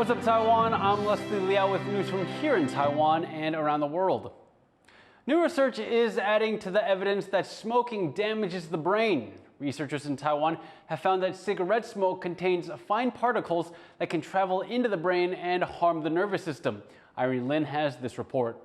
What's up, Taiwan? I'm Liao with news from here in Taiwan and around the world. New research is adding to the evidence that smoking damages the brain. Researchers in Taiwan have found that cigarette smoke contains fine particles that can travel into the brain and harm the nervous system. Irene Lin has this report.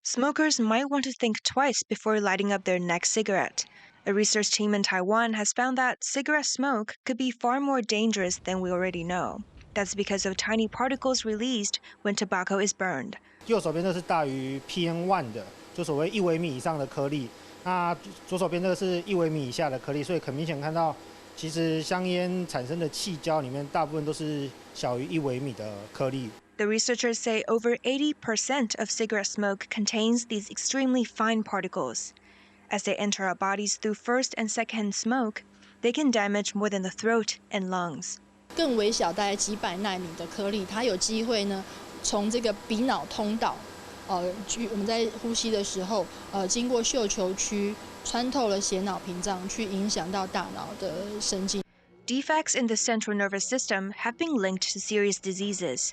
Smokers might want to think twice before lighting up their next cigarette. A research team in Taiwan has found that cigarette smoke could be far more dangerous than we already know. That's because of tiny particles released when tobacco is burned. 右手边这是大于 PM1 的，就所谓1微米以上的颗粒。那左手边这个是1微米以下的颗粒，所以很明显看到，其实香烟产生的气胶里面大部分都是小于1微米的颗粒。 The researchers say over 80% of cigarette smoke contains these extremely fine particles. As they enter our bodies through first and second smoke, they can damage more than the throat and lungs. 更微小，大概几百纳米的颗粒，它有机会呢，从这个鼻脑通道，我们在呼吸的时候，经过嗅球区，穿透了血脑屏障，去影响到大脑的神经。Defects in the central nervous system have been linked to serious diseases.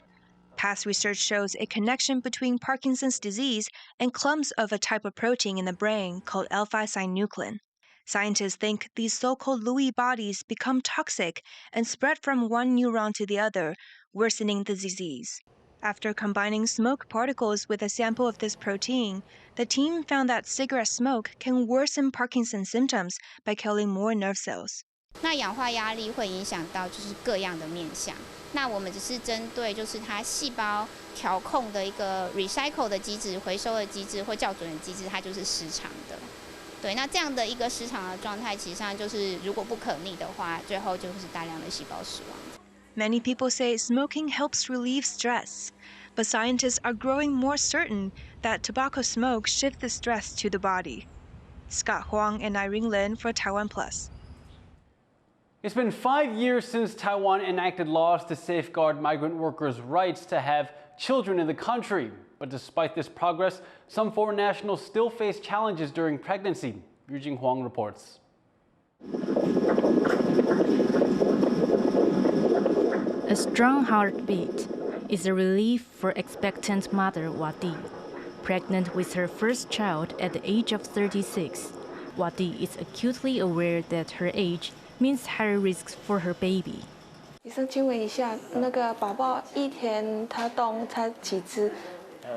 Past research shows a connection between Parkinson's disease and clumps of a type of protein in the brain called alpha-synuclein. Scientists think these so-called Lewy bodies become toxic and spread from one neuron to the other, worsening the disease. After combining smoke particles with a sample of this protein, the team found that cigarette smoke can worsen Parkinson's symptoms by killing more nerve cells. 那氧化压力会影响到就是各样的面向。那我们只是针对就是它细胞调控的一个 recycle 的机制、回收的机制或校准的机制，它就是失常的。对，那这样的一个失常的状态，其实上就是如果不可逆的话，最后就是大量的细胞死亡。Many people say smoking helps relieve stress, but scientists are growing more certain that tobacco smoke shifts the stress to the body. Scott Huang and Irene Lin for TaiwanPlus. It's been 5 years since Taiwan enacted laws to safeguard migrant workers' rights to have children in the country. But despite this progress, some foreign nationals still face challenges during pregnancy. Yujing Huang reports. A strong heartbeat is a relief for expectant mother Wadi. Pregnant with her first child at the age of 36, Wadi is acutely aware that her age means higher risks for her baby. 医生，请问一下，那个宝宝一天他动才几次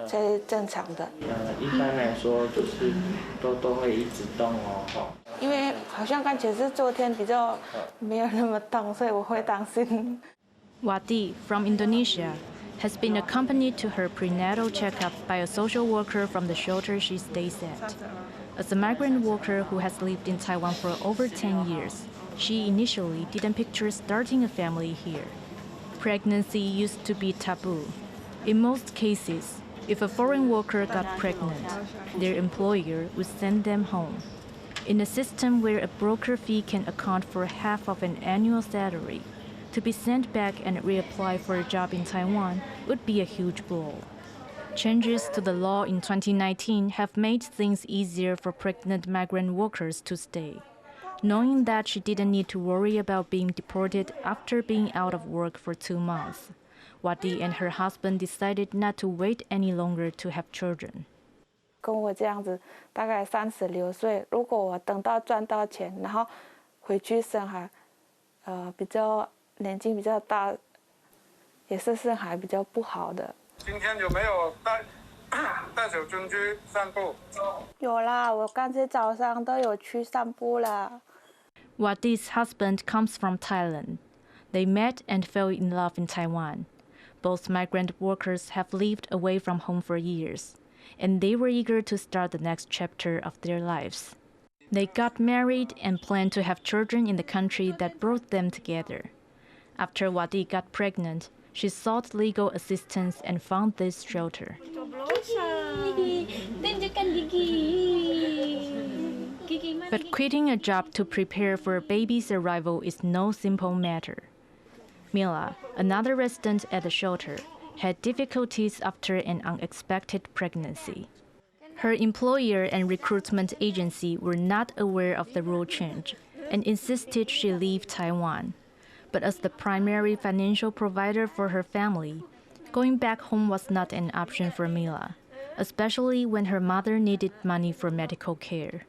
才正常的？一般来说就是都会一直动哦。因为好像感觉是昨天比较没有那么动，所以我会担心。Wadi from Indonesia has been accompanied to her prenatal checkup by a social worker from the shelter she stays at. As a migrant worker who has lived in Taiwan for over 10 years, she initially didn't picture starting a family here. Pregnancy used to be taboo. In most cases, if a foreign worker got pregnant, their employer would send them home. In a system where a broker fee can account for half of an annual salary, to be sent back and reapply for a job in Taiwan would be a huge blow. Changes to the law in 2019 have made things easier for pregnant migrant workers to stay. Knowing that she didn't need to worry about being deported after being out of work for 2 months, Wadi and her husband decided not to wait any longer to have children. 跟我这样子，大概36岁，如果我等到赚到钱，然后回去生孩，比较年纪比较大，也是生孩比较不好的。今天有没有带小军去散步？有啦，我刚才早上都有去散步了。Wadi's husband comes from Thailand. They met and fell in love in Taiwan. Both migrant workers have lived away from home for years, and they were eager to start the next chapter of their lives. They got married and planned to have children in the country that brought them together. After Wadi got pregnant, she sought legal assistance and found this shelter. But quitting a job to prepare for a baby's arrival is no simple matter. Mila, another resident at the shelter, had difficulties after an unexpected pregnancy. Her employer and recruitment agency were not aware of the rule change and insisted she leave Taiwan. but as the primary financial provider for her family, going back home was not an option for Mila, especially when her mother needed money for medical care.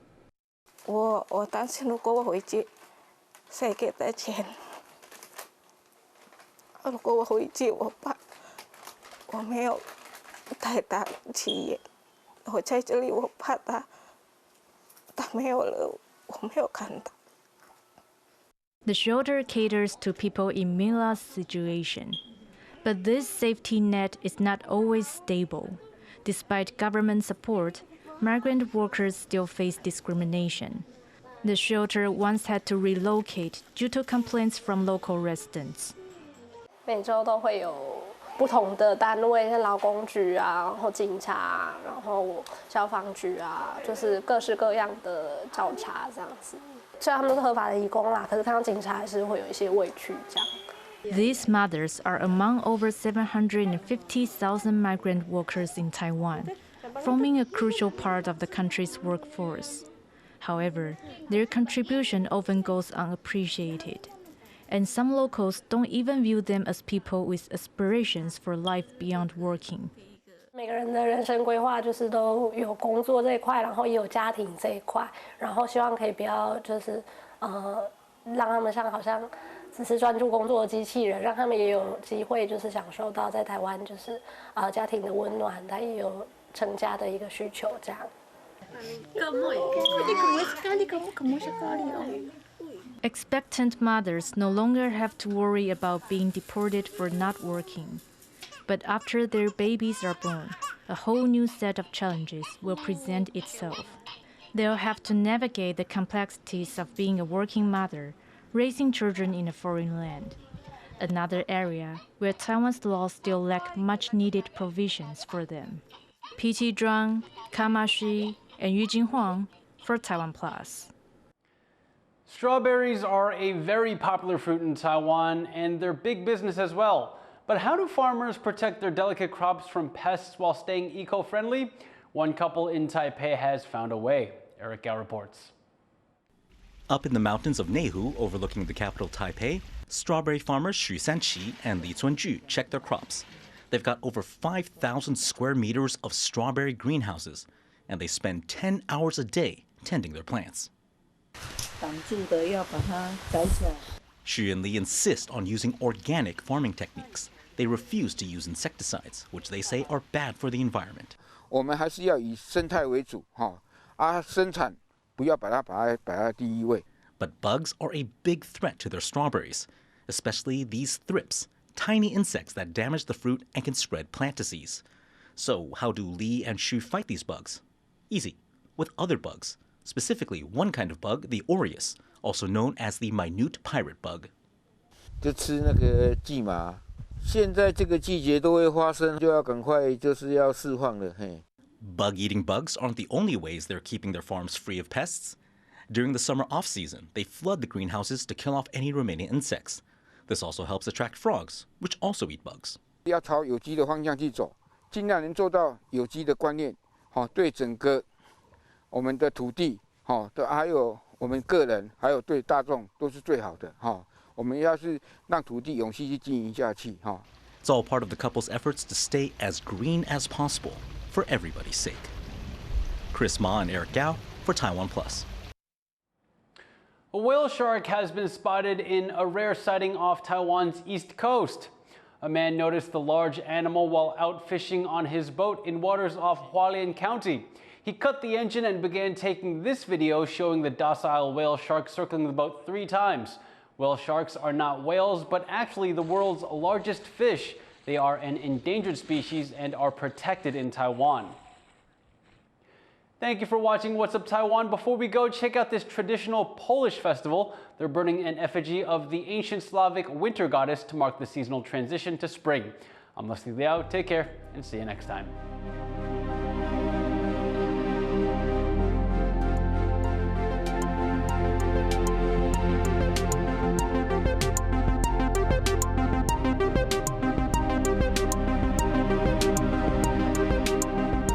我担心如果我回去，谁给的钱？如果我回去，我怕我没有太大企业，我在这里，我怕他没有了，我没有看到。 The shelter caters to people in Mila's situation. But this safety net is not always stable. Despite government support, migrant workers still face discrimination. The shelter once had to relocate due to complaints from local residents. 每周都会有不同的单位，像劳工局啊，然后警察，然后消防局啊，就是各式各样的调查这样子。虽然他们都是合法的移工啦，可是看到警察还是会有一些畏惧这样。 These mothers are among over 750,000 migrant workers in Taiwan, forming a crucial part of the country's workforce. However, their contribution often goes unappreciated, and some locals don't even view them as people with aspirations for life beyond working. 每个人的人生规划就是都有工作这一块，然后也有家庭这一块，然后希望可以不要就是让他们好像只是专注工作的机器人，让他们也有机会就是享受到在台湾就是家庭的温暖，他也有成家的一个需求这样。 Expectant mothers no longer have to worry about being deported for not working. But after their babies are born, a whole new set of challenges will present itself. They'll have to navigate the complexities of being a working mother, raising children in a foreign land. Another area where Taiwan's laws still lack much-needed provisions for them. P.T. Zhuang, Kamashi, and Yujin Huang for TaiwanPlus. Strawberries are a very popular fruit in Taiwan, and they're big business as well. But how do farmers protect their delicate crops from pests while staying eco-friendly? One couple in Taipei has found a way. Eric Gao reports. Up in the mountains of Nehu, overlooking the capital Taipei, strawberry farmers Xu Sanqi and Li Cunju check their crops. They've got over 5,000 square meters of strawberry greenhouses, and they spend 10 hours a day tending their plants. Xu and Li insist on using organic farming techniques. They refuse to use insecticides, which they say are bad for the environment. 我们还是要以生态为主，生产不要把它摆在第一位。 But bugs are a big threat to their strawberries, especially these thrips, tiny insects that damage the fruit and can spread plant disease. So how do Li and Xu fight these bugs? Easy, with other bugs, specifically one kind of bug, the aureus, also known as the minute pirate bug. 就吃那个蓟麻，现在这个季节都会发生，就要赶快就是要释放了，嘿。 Bug-eating bugs aren't the only ways they're keeping their farms free of pests. During the summer off-season, they flood the greenhouses to kill off any remaining insects. This also helps attract frogs, which also eat bugs. 要朝有机的方向去走，尽量能做到有机的观念，对整个我们的土地，还有我们个人，还有对大众都是最好的，我们要是让土地永续去经营下去，It's all part of the couple's efforts to stay as green as possible for everybody's sake. Chris Ma and Eric Gao for TaiwanPlus. A whale shark has been spotted in a rare sighting off Taiwan's east coast. A man noticed the large animal while out fishing on his boat in waters off Hualien County. He cut the engine and began taking this video showing the docile whale shark circling the boat 3 times. Whale sharks are not whales, but actually the world's largest fish. They are an endangered species and are protected in Taiwan. Thank you for watching What's Up Taiwan. Before we go, check out this traditional Polish festival. They're burning an effigy of the ancient Slavic winter goddess to mark the seasonal transition to spring. I'm Liao. Take care and see you next time.